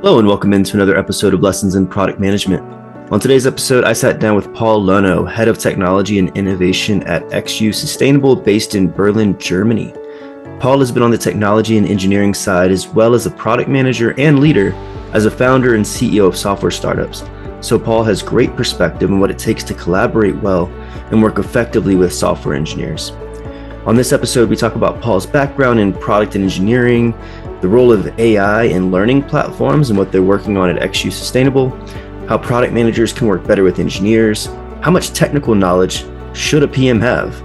Hello and welcome into another episode of Lessons in Product Management. On today's episode, I sat down with Paul Lunow, Head of Technology and Innovation at XU Sustainable based in Berlin, Germany. Paul has been on the technology and engineering side as well as a product manager and leader as a founder and CEO of software startups. So Paul has great perspective on what it takes to collaborate well and work effectively with software engineers. On this episode, we talk about Paul's background in product and engineering, the role of AI in learning platforms and what they're working on at XU Sustainable, how product managers can work better with engineers, how much technical knowledge should a PM have,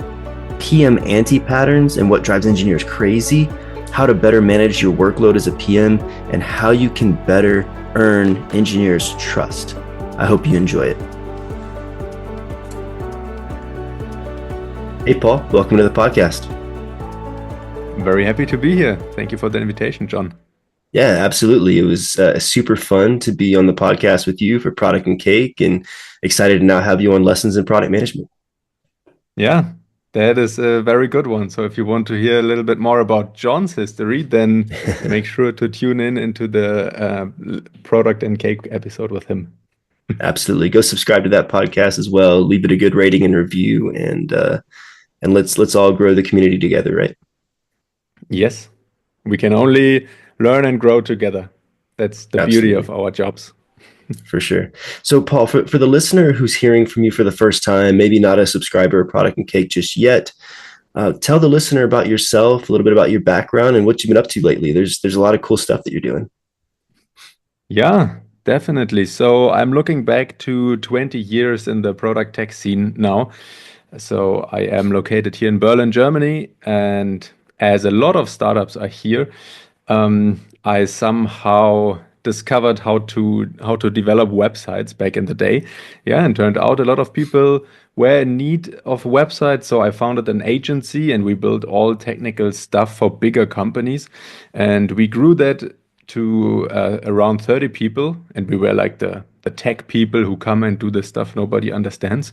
PM anti-patterns and what drives engineers crazy, how to better manage your workload as a PM, and how you can better earn engineers' trust. I hope you enjoy it. Hey, Paul, welcome to the podcast. Very happy to be here. Thank you for the invitation, John. Yeah, absolutely. It was super fun to be on the podcast with you for Product and Cake, and excited to now have you on Lessons in Product Management. Yeah, that is a very good one. So if you want to hear a little bit more about John's history, then make sure to tune in into the Product and Cake episode with him. Absolutely. Go subscribe to that podcast as well. Leave it a good rating and review, and let's all grow the community together, right? Yes, we can only learn and grow together. That's the beauty Absolutely. of our jobs. For sure. So, Paul, for the listener who's hearing from you for the first time, maybe not a subscriber of Product and Cake just yet, tell the listener about yourself, a little bit about your background and what you've been up to lately. There's a lot of cool stuff that you're doing. Yeah, definitely. So I'm looking back to 20 years in the product tech scene now. So I am located here in Berlin, Germany, and as a lot of startups are here, I somehow discovered how to develop websites back in the day. Yeah, and turned out a lot of people were in need of websites. So I founded an agency and we built all technical stuff for bigger companies. And we grew that to around 30 people. And we were like the tech people who come and do the stuff nobody understands.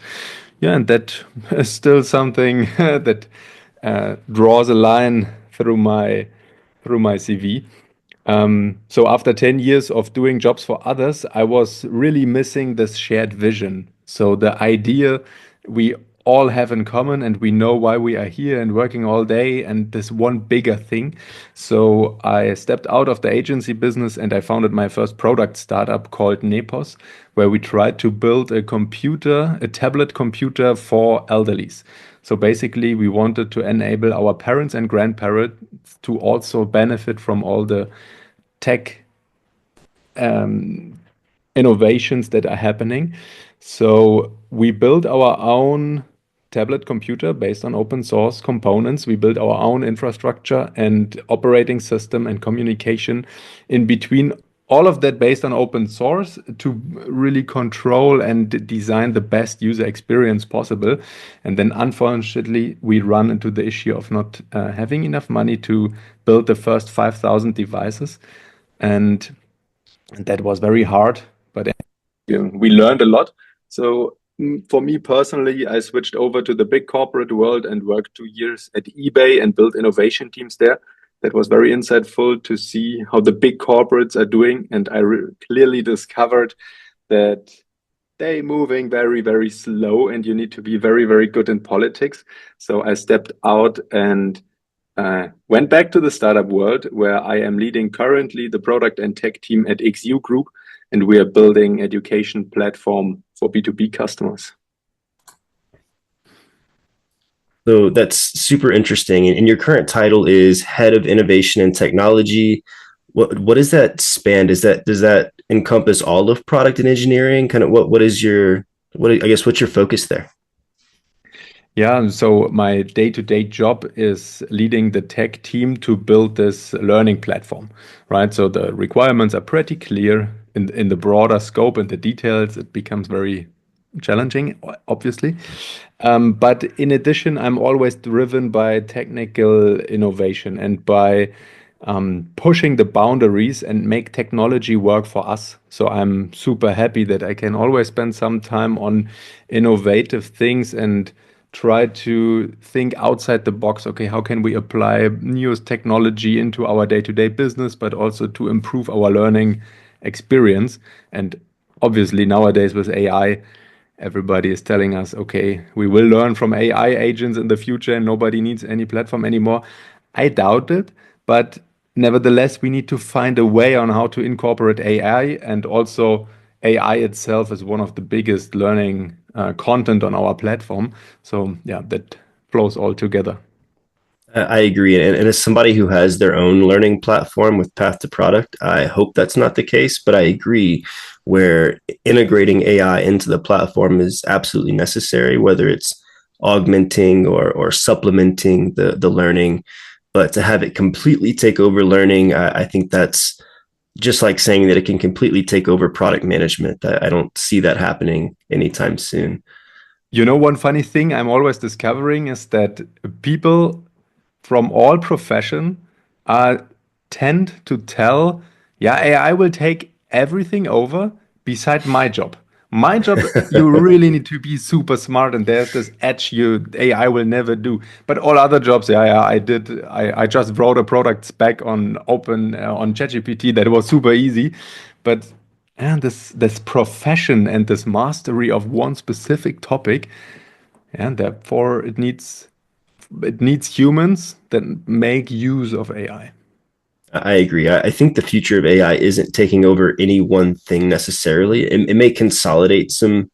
Yeah, and that is still something that draws a line through my CV. So after 10 years of doing jobs for others, I was really missing this shared vision. So the idea we all have in common and we know why we are here and working all day and this one bigger thing. So I stepped out of the agency business and I founded my first product startup called Nepos, where we tried to build a tablet computer for elderlies. So basically, we wanted to enable our parents and grandparents to also benefit from all the tech innovations that are happening. So we built our own tablet computer based on open source components. We built our own infrastructure and operating system and communication in between. All of that based on open source to really control and design the best user experience possible. And then unfortunately, we run into the issue of not having enough money to build the first 5,000 devices. And that was very hard, but we learned a lot. So for me personally, I switched over to the big corporate world and worked 2 years at eBay and built innovation teams there. That was very insightful to see how the big corporates are doing. And I clearly discovered that they're moving very, very slow and you need to be very, very good in politics. So I stepped out and went back to the startup world where I am leading currently the product and tech team at XU Group. And we are building education platform for B2B customers. So that's super interesting. And your current title is Head of Innovation and Technology. What does that span? Does that encompass all of product and engineering? Kind of what's your focus there? Yeah, so my day-to-day job is leading the tech team to build this learning platform, right? So the requirements are pretty clear in the broader scope and the details. It becomes very challenging, obviously. But in addition, I'm always driven by technical innovation and by pushing the boundaries and make technology work for us. So I'm super happy that I can always spend some time on innovative things and try to think outside the box. Okay, how can we apply newest technology into our day-to-day business, but also to improve our learning experience. And obviously nowadays with AI, everybody is telling us, okay, we will learn from AI agents in the future and nobody needs any platform anymore. I doubt it, but nevertheless, we need to find a way on how to incorporate AI, and also AI itself is one of the biggest learning content on our platform. So yeah, that flows all together. I agree. And as somebody who has their own learning platform with Path to Product, I hope that's not the case, but I agree where integrating AI into the platform is absolutely necessary, whether it's augmenting or supplementing the learning. But to have it completely take over learning, I think that's just like saying that it can completely take over product management. I don't see that happening anytime soon. You know, one funny thing I'm always discovering is that people from all profession uh, tend to tell, yeah, AI will take everything over beside my job. My job, you really need to be super smart, and there's this edge you AI will never do. But all other jobs, yeah, I did. I just wrote a product spec on Open on ChatGPT that was super easy. But and this profession and this mastery of one specific topic, and therefore it needs humans that make use of AI. I agree. I think the future of AI isn't taking over any one thing necessarily. It may consolidate some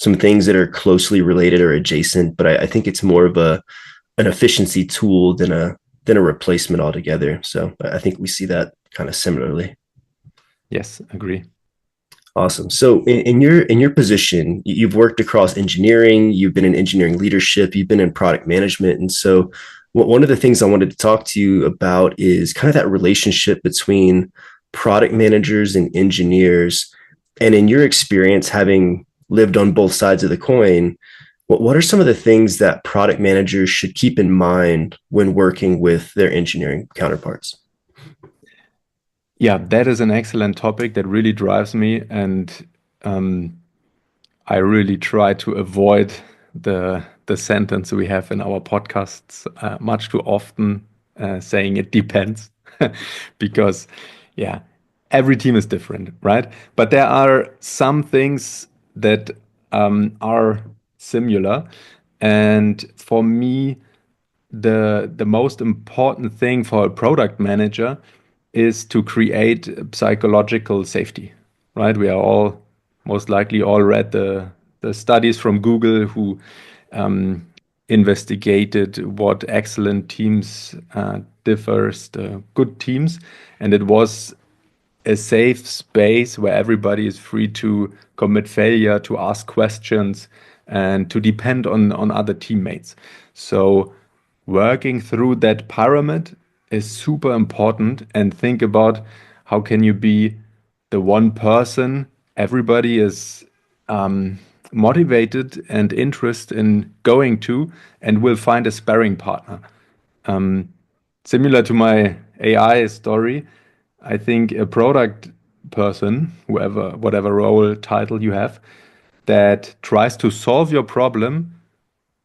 things that are closely related or adjacent, but I think it's more of a an efficiency tool than a replacement altogether. So I think we see that kind of similarly. Yes, agree. Awesome. So in your position, you've worked across engineering, you've been in engineering leadership, you've been in product management, and so one of the things I wanted to talk to you about is kind of that relationship between product managers and engineers. And in your experience, having lived on both sides of the coin, what are some of the things that product managers should keep in mind when working with their engineering counterparts? Yeah, that is an excellent topic that really drives me, and um, I really try to avoid the sentence we have in our podcasts much too often, saying it depends, because yeah, every team is different, right? But there are some things that are similar, and for me, the most important thing for a product manager is to create psychological safety, right? We are all most likely all read the studies from Google who um, investigated what excellent teams differs the good teams, and it was a safe space where everybody is free to commit failure, to ask questions, and to depend on other teammates. So working through that pyramid is super important, and think about how can you be the one person everybody is motivated and interested in going to, and will find a sparring partner. Similar to my AI story, I think a product person, whoever, whatever role title you have, that tries to solve your problem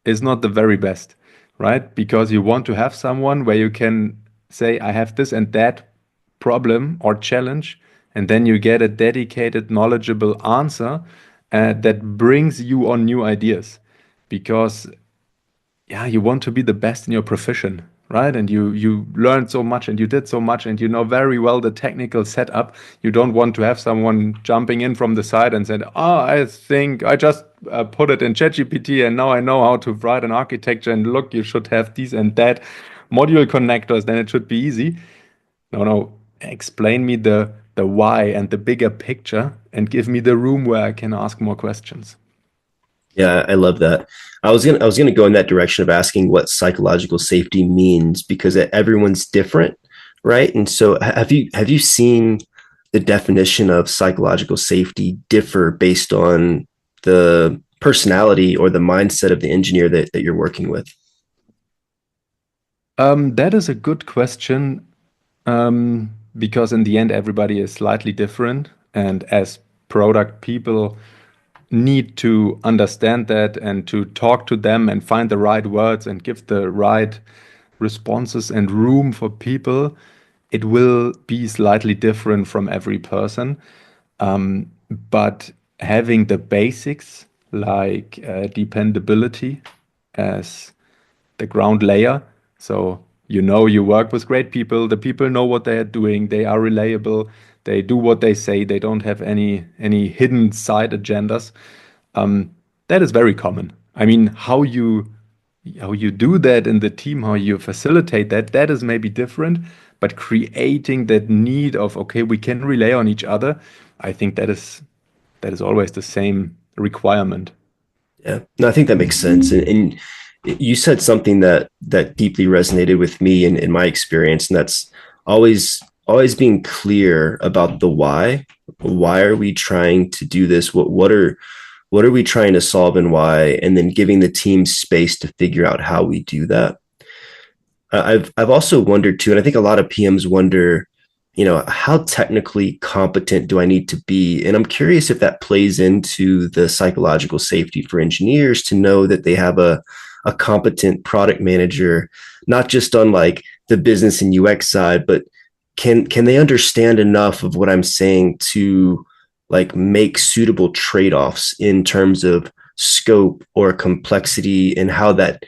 is not the very best, right? Because you want to have someone where you can say, I have this and that problem or challenge, and then you get a dedicated, knowledgeable answer that brings you on new ideas. Because yeah, you want to be the best in your profession, right? And you learned so much and you did so much and you know very well the technical setup. You don't want to have someone jumping in from the side and said, "Oh, I think I just put it in ChatGPT and now I know how to write an architecture. And look, you should have these and that module connectors. Then it should be easy." No, no. Explain me the why and the bigger picture, and give me the room where I can ask more questions. Yeah, I love that. I was gonna go in that direction of asking what psychological safety means because everyone's different, right? And so have you seen the definition of psychological safety differ based on the personality or the mindset of the engineer that you're working with? That is a good question. Because in the end, everybody is slightly different. And as product people, need to understand that and to talk to them and find the right words and give the right responses and room for people, it will be slightly different from every person. But having the basics like dependability as the ground layer. So you know you work with great people. The people know what they are doing. They are reliable. They do what they say. They don't have any hidden side agendas. Um, that is very common. I mean, how you do that in the team, how you facilitate that, that is maybe different. But creating that need of okay, we can rely on each other. I think that is always the same requirement. Yeah, no, I think that makes sense. And you said something that deeply resonated with me in my experience, and that's always being clear about the why. Why are we trying to do this? What are we trying to solve and why? And then giving the team space to figure out how we do that. I've also wondered too, and I think a lot of PMs wonder, how technically competent do I need to be? And I'm curious if that plays into the psychological safety for engineers to know that they have a competent product manager, not just on like the business and UX side, but can they understand enough of what I'm saying to like make suitable trade-offs in terms of scope or complexity and how that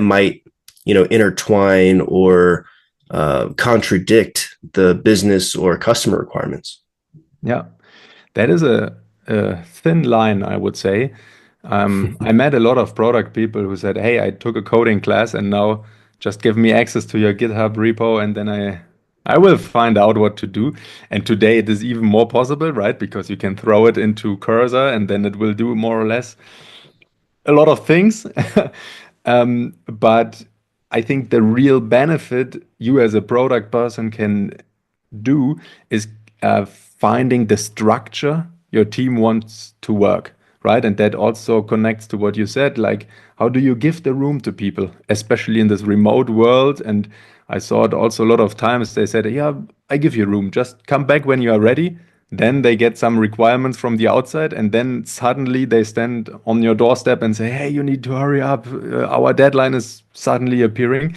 might intertwine or contradict the business or customer requirements. Yeah, that is a thin line, I would say. I met a lot of product people who said, "Hey, I took a coding class, and now just give me access to your GitHub repo, and then I will find out what to do." And today it is even more possible, right? Because you can throw it into Cursor, and then it will do more or less a lot of things. But I think the real benefit you as a product person can do is finding the structure your team wants to work, right? And that also connects to what you said, like how do you give the room to people, especially in this remote world? And I saw it also a lot of times they said, yeah, I give you room, just come back when you are ready. Then they get some requirements from the outside, and then suddenly they stand on your doorstep and say, hey, you need to hurry up. Our deadline is suddenly appearing.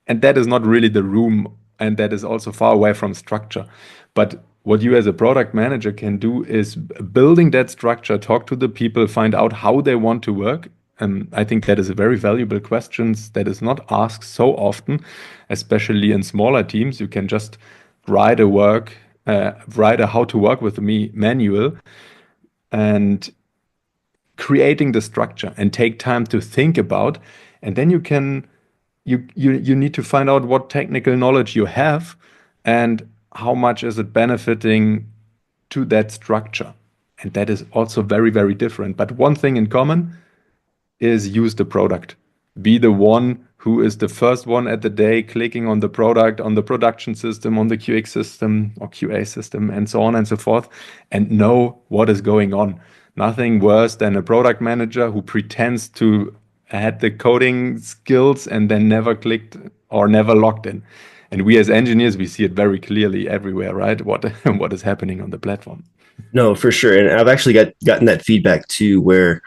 And that is not really the room, and that is also far away from structure. But what you as a product manager can do is building that structure, talk to the people, find out how they want to work. I think that is a very valuable question that is not asked so often, especially in smaller teams. You can just write a write a how to work with me manual, and creating the structure and take time to think about, and then you need to find out what technical knowledge you have and how much is it benefiting to that structure. And that is also very, very different. But one thing in common is use the product. Be the one who is the first one at the day clicking on the product, on the production system, on the QX system or QA system, and so on and so forth, and know what is going on. Nothing worse than a product manager who pretends to had the coding skills and then never clicked or never logged in. And we as engineers, we see it very clearly everywhere, right? What what is happening on the platform. No, for sure. And I've actually gotten that feedback too, where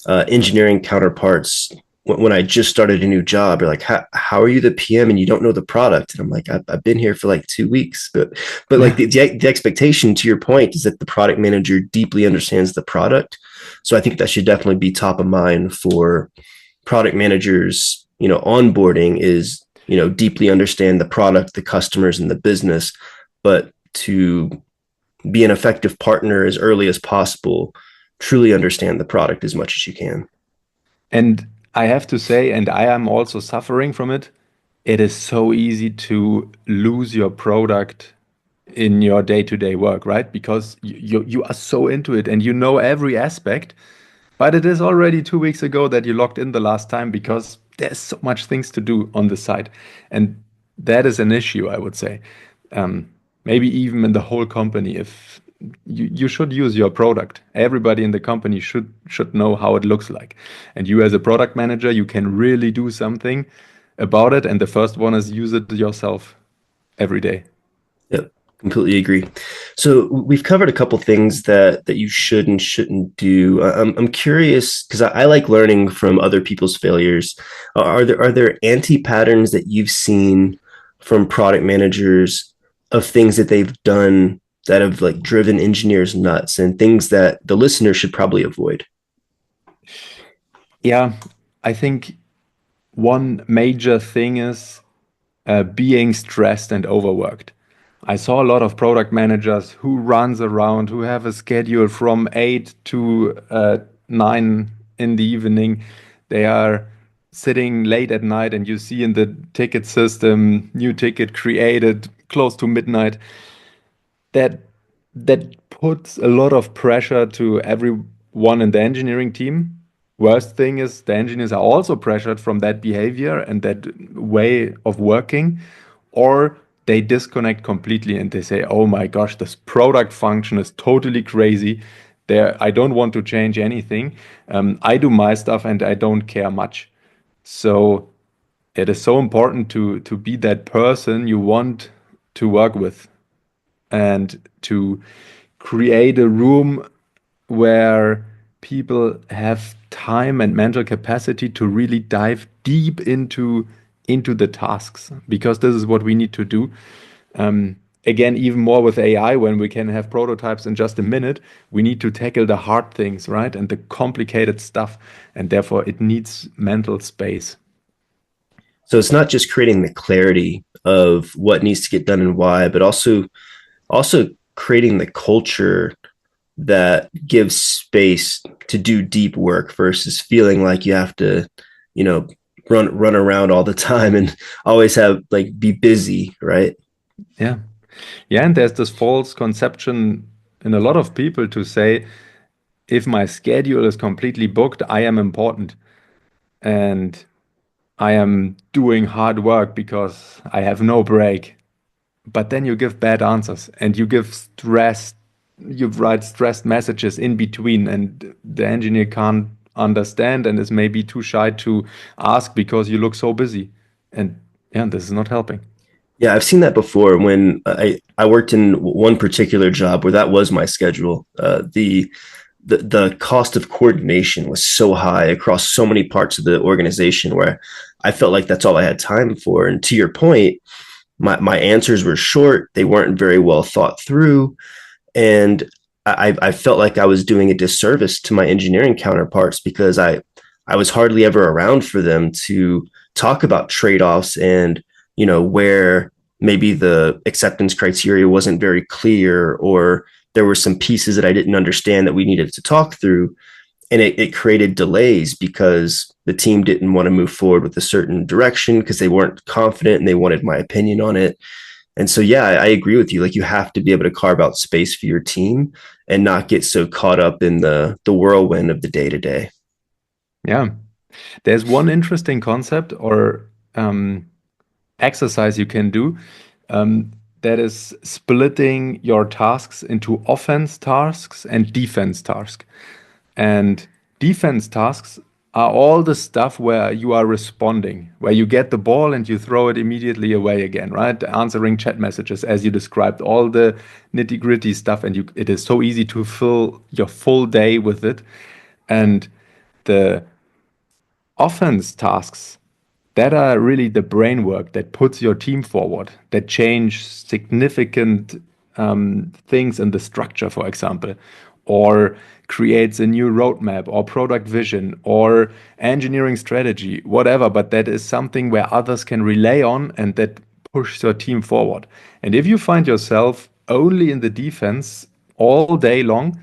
engineering counterparts, when I just started a new job, are like, how are you the PM and you don't know the product? And I'm like, I've been here for like 2 weeks, but like Yeah. the expectation to your point is that the product manager deeply understands the product. So I think that should definitely be top of mind for product managers, onboarding is, deeply understand the product, the customers and the business, but to be an effective partner as early as possible, truly understand the product as much as you can. And I have to say, and I am also suffering from it, it is so easy to lose your product in your day-to-day work, right? Because you are so into it and you know every aspect, but it is already 2 weeks ago that you logged in the last time because there's so much things to do on the side. And that is an issue, I would say. Um, Maybe even in the whole company, if you should use your product. Everybody in the company should know how it looks like. And you as a product manager, you can really do something about it. And the first one is use it yourself every day. Yep, completely agree. So we've covered a couple things that you should and shouldn't do. I'm curious because I like learning from other people's failures. Are there anti patterns that you've seen from product managers of things that they've done that have like driven engineers nuts and things that the listener should probably avoid? Yeah, I think one major thing is being stressed and overworked. I saw a lot of product managers who runs around, who have a schedule from 8 to 9 in the evening. They are sitting late at night, and you see in the ticket system, new ticket created close to midnight. That that puts a lot of pressure to everyone in the engineering team. Worst thing is the engineers are also pressured from that behavior and that way of working, or they disconnect completely and they say, "Oh my gosh, this product function is totally crazy. There, I don't want to change anything. I do my stuff and I don't care much." So it is so important to be that person you want to work with and to create a room where people have time and mental capacity to really dive deep into the tasks, because this is what we need to do. Again, even more with AI, when we can have prototypes in just a minute, we need to tackle the hard things, right? And the complicated stuff. And therefore, it needs mental space. So it's not just creating the clarity of what needs to get done and why, but also creating the culture that gives space to do deep work versus feeling like you have to, you know, run around all the time and always have like be busy, right? Yeah. Yeah. And there's this false conception in a lot of people to say, if my schedule is completely booked, I am important and I am doing hard work because I have no break. But then you give bad answers and you write stressed messages in between, and the engineer can't understand and is maybe too shy to ask because you look so busy. And yeah, this is not helping. Yeah, I've seen that before when I worked in one particular job where that was my schedule. The cost of coordination was so high across so many parts of the organization where I felt like that's all I had time for. And to your point, my answers were short. They weren't very well thought through. And I felt like I was doing a disservice to my engineering counterparts because I was hardly ever around for them to talk about trade-offs and, you know, where maybe the acceptance criteria wasn't very clear, or there were some pieces that I didn't understand that we needed to talk through. And it created delays because the team didn't want to move forward with a certain direction because they weren't confident and they wanted my opinion on it. And so, yeah, I agree with you. Like, you have to be able to carve out space for your team and not get so caught up in the whirlwind of the day to day. Yeah. There's one interesting concept or exercise you can do, um, that is splitting your tasks into offense tasks and defense tasks. And defense tasks are all the stuff where you are responding, where you get the ball and you throw it immediately away again, right? Answering chat messages, as you described, all the nitty-gritty stuff, and it is so easy to fill your full day with it. And the offense tasks, that are really the brain work that puts your team forward, that change significant things in the structure, for example, or creates a new roadmap or product vision or engineering strategy, whatever. But that is something where others can rely on and that pushes your team forward. And if you find yourself only in the defense all day long,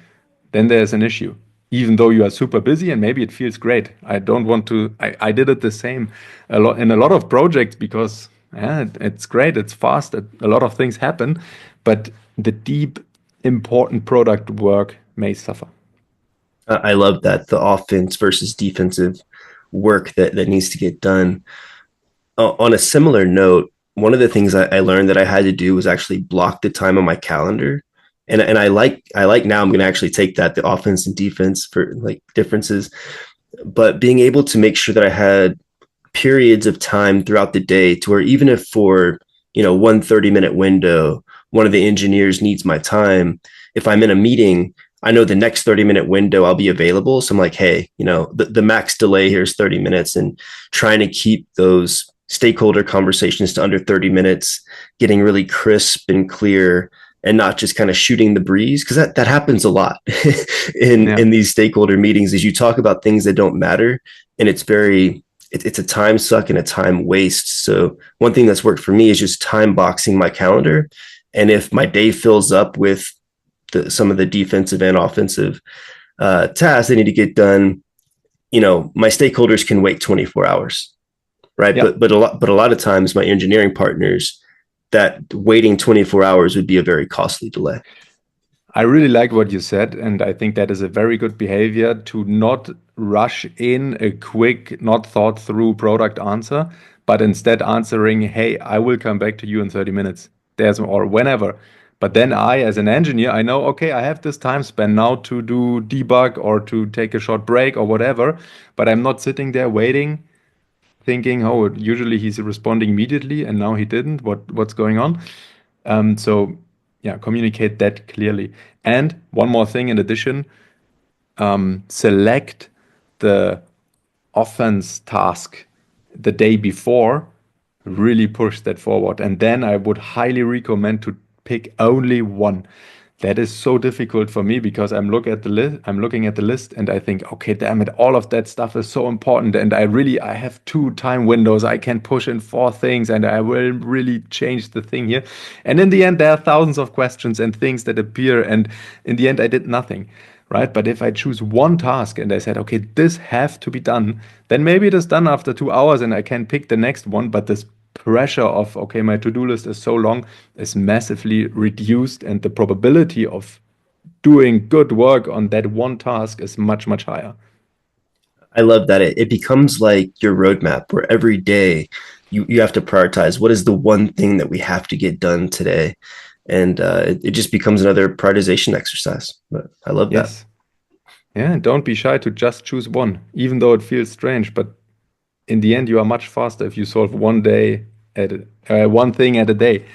then there's an issue. Even though you are super busy and maybe it feels great. I don't want to, I did it the same a lot in a lot of projects because yeah, it's great, it's fast, a lot of things happen, but the deep, important product work may suffer. I love that, the offense versus defensive work that needs to get done. On a similar note, one of the things I learned that I had to do was actually block the time on my calendar. And I like now I'm going to actually take that, the offense and defense for like differences, but being able to make sure that I had periods of time throughout the day to where even if for, you know, 1 30-minute window, one of the engineers needs my time, if I'm in a meeting, I know the next 30-minute window I'll be available. So I'm like, hey, you know, the max delay here is 30 minutes, and trying to keep those stakeholder conversations to under 30 minutes, getting really crisp and clear, and not just kind of shooting the breeze, because that happens a lot in Yeah. these stakeholder meetings, is you talk about things that don't matter, and it's a time suck and a time waste. So one thing that's worked for me is just time boxing my calendar, and if my day fills up with some of the defensive and offensive tasks that need to get done, my stakeholders can wait 24 hours, right? Yeah. But a lot of times my engineering partners, that waiting 24 hours would be a very costly delay. I really like what you said, and I think that is a very good behavior to not rush in a quick, not thought through product answer, but instead answering, hey, I will come back to you in 30 minutes. Or whenever. But then I, as an engineer, I know, okay, I have this time span now to do debug or to take a short break or whatever, but I'm not sitting there waiting, thinking, oh, usually he's responding immediately and now he didn't. What's going on? So yeah, communicate that clearly. And one more thing in addition, select the offense task the day before, really push that forward. And then I would highly recommend to pick only one. That is so difficult for me because I'm looking at the list and I think, okay, damn it, all of that stuff is so important. And I have 2 time windows. I can push in 4 things and I will really change the thing here. And in the end, there are thousands of questions and things that appear. And in the end, I did nothing. Right. But if I choose one task and I said, okay, this have to be done, then maybe it is done after 2 hours and I can pick the next one. But this pressure of, okay, my to-do list is so long is massively reduced and the probability of doing good work on that one task is much, much higher. I love that it becomes like your roadmap where every day you have to prioritize what is the one thing that we have to get done today. And it just becomes another prioritization exercise. But I love that. Yes. Yeah, and don't be shy to just choose one, even though it feels strange. But in the end, you are much faster if you solve one thing at a day.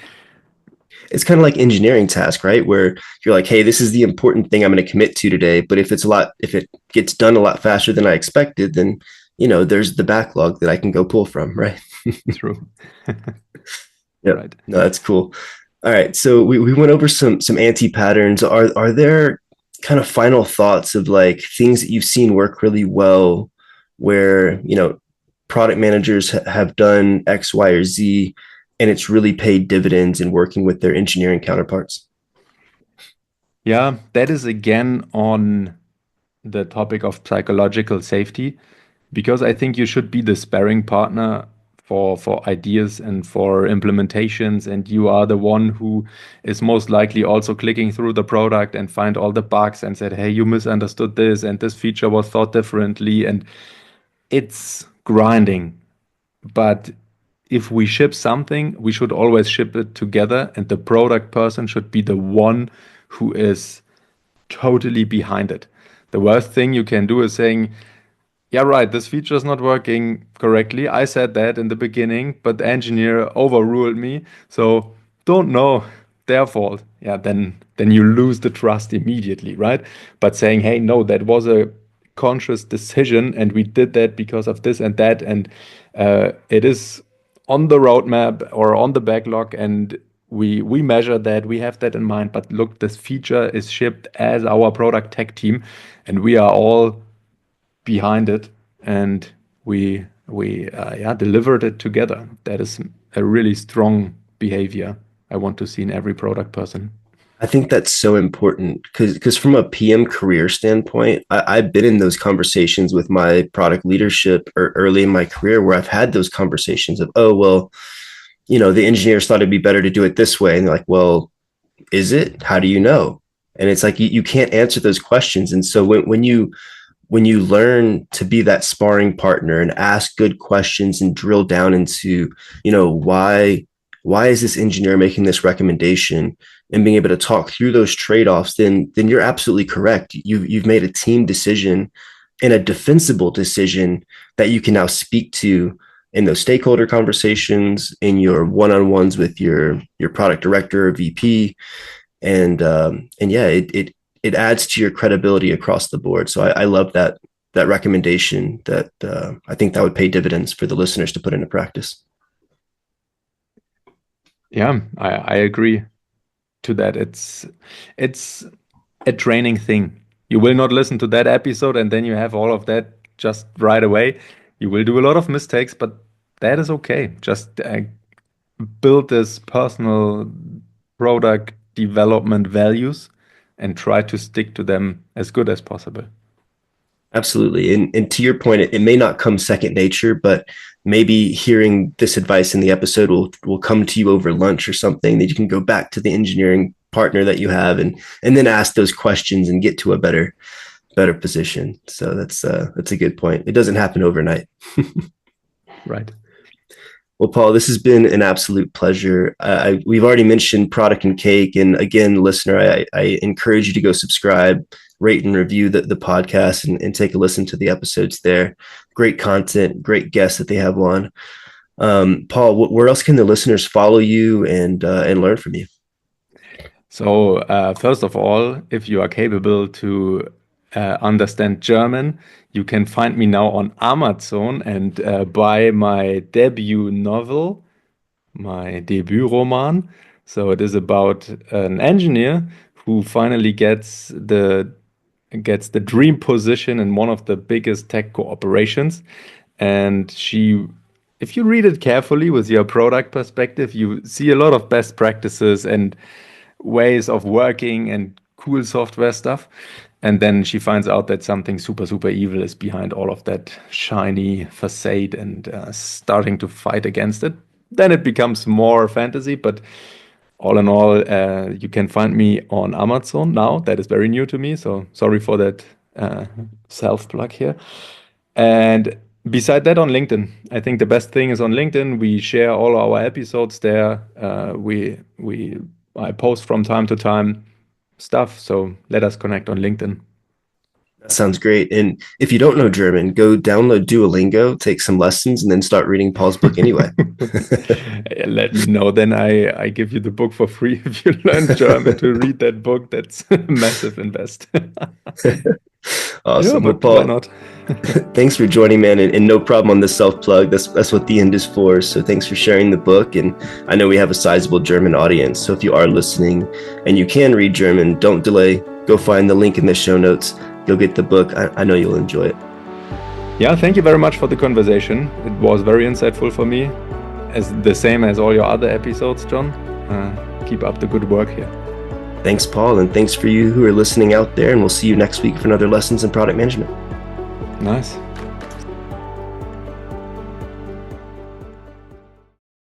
It's kind of like engineering task, right? Where you're like, hey, this is the important thing I'm going to commit to today. But if it gets done a lot faster than I expected, then there's the backlog that I can go pull from, right? True. Yep. Right. No, that's cool. All right. So we went over some anti patterns. Are there kind of final thoughts of like things that you've seen work really well where, product managers have done X, Y, or Z, and it's really paid dividends in working with their engineering counterparts? Yeah, that is again on the topic of psychological safety, because I think you should be the sparring partner for ideas and for implementations, and you are the one who is most likely also clicking through the product and find all the bugs and said, hey, you misunderstood this and this feature was thought differently, and it's grinding. But if we ship something, we should always ship it together, and the product person should be the one who is totally behind it. The worst thing you can do is saying, yeah, right, this feature is not working correctly. I said that in the beginning, but the engineer overruled me. So don't know, their fault. Yeah, then you lose the trust immediately, right? But saying, hey, no, that was a conscious decision and we did that because of this and that, and it is on the roadmap or on the backlog, and we measure that, we have that in mind. But look, this feature is shipped as our product tech team, and we are all behind it, and we delivered it together. That is a really strong behavior I want to see in every product person. I think that's so important because from a PM career standpoint, I've been in those conversations with my product leadership early in my career where I've had those conversations of, oh, well, the engineers thought it'd be better to do it this way. And they're like, well, is it? How do you know? And it's like you can't answer those questions. And so when you learn to be that sparring partner and ask good questions and drill down into, why is this engineer making this recommendation, and being able to talk through those trade-offs, then you're absolutely correct. You've made a team decision and a defensible decision that you can now speak to in those stakeholder conversations, in your one-on-ones with your product director or VP, and yeah, it adds to your credibility across the board. So I love that recommendation. That I think that would pay dividends for the listeners to put into practice. Yeah, I agree to that. It's a training thing. You will not listen to that episode and then you have all of that just right away. You will do a lot of mistakes, but that is okay. Just build this personal product development values and try to stick to them as good as possible. Absolutely. And to your point, it may not come second nature, but maybe hearing this advice in the episode will come to you over lunch or something that you can go back to the engineering partner that you have and then ask those questions and get to a better position. So that's a good point. It doesn't happen overnight. Right. Well, Paul, this has been an absolute pleasure. We've already mentioned Product and Cake. And again, listener, I encourage you to go subscribe, rate and review the podcast and take a listen to the episodes there. Great content, great guests that they have on. Paul, where else can the listeners follow you and learn from you? So first of all, if you are capable to understand German, you can find me now on Amazon and buy my debut novel, my debut roman. So it is about an engineer who finally gets the dream position in one of the biggest tech corporations. And if you read it carefully with your product perspective, you see a lot of best practices and ways of working and cool software stuff. And then she finds out that something super, super evil is behind all of that shiny facade and starting to fight against it. Then it becomes more fantasy, but all in all, you can find me on Amazon now. That is very new to me, so sorry for that self-plug here. And beside that, on LinkedIn, I think the best thing is on LinkedIn. We share all our episodes there. I post from time to time stuff, so let us connect on LinkedIn. That sounds great. And if you don't know German, go download Duolingo, take some lessons, and then start reading Paul's book anyway. Let me know. Then I give you the book for free if you learn German to read that book. That's a massive invest. Awesome. Yeah, Well, but Paul, why not? thanks for joining, man. And no problem on the self-plug. That's what the end is for. So thanks for sharing the book. And I know we have a sizable German audience. So if you are listening and you can read German, don't delay. Go find the link in the show notes. You'll get the book. I know you'll enjoy it. Yeah, thank you very much for the conversation. It was very insightful for me, as the same as all your other episodes, John. Keep up the good work here. Thanks, Paul, and thanks for you who are listening out there. And we'll see you next week for another Lessons in Product Management. Nice.